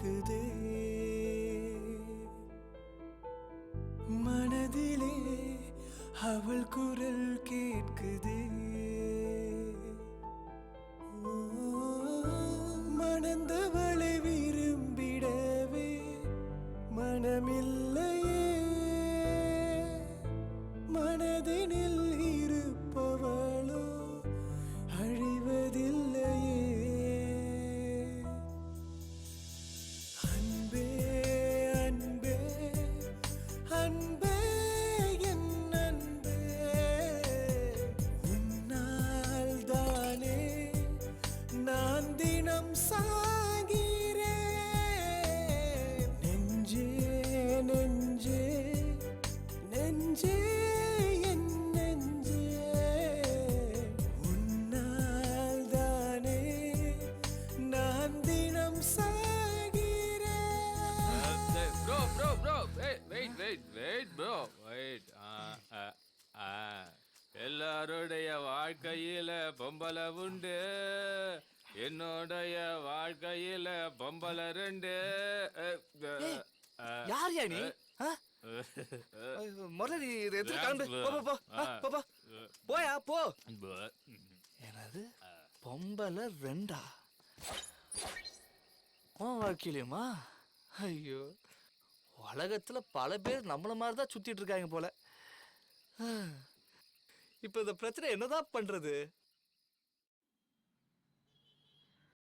கேட்குதே மனதிலே அவள் குரல் கேட்குதே மணந்தவளை விரும்பிடவே மனமில்லையே மனதினில் இருப்பவளோ அழிவதில்லையே அன்பே அன்பே அன்பே என் அன்பே உன்னால் தானே நான் தினம் சாகிறேன் நெஞ்சே நெஞ்சே நெஞ்சே என் நெஞ்சே உன்னால் தானே நான் தினம் சாகிறேன். bro. Hey, wait, bro. Wait. எல்லாருடைய வாழ்க்கையில பொம்பளை உண்டு, என்னுடைய வாழ்க்கையில பொம்பளை ரெண்டு. யார் யா நீ? முதல்ல நீ இதை எடுத்து கிளம்பு. போ போயா போ. எனது பொம்பளை ரெண்டா உன் வாழ்க்கையிலுமா? ஐயோ, உலகத்துல பல பேர் நம்மள மாதிரி தான் சுத்திட்டு இருக்காங்க போல. இப்ப இந்த பிரச்சனை என்னதான் பண்றது?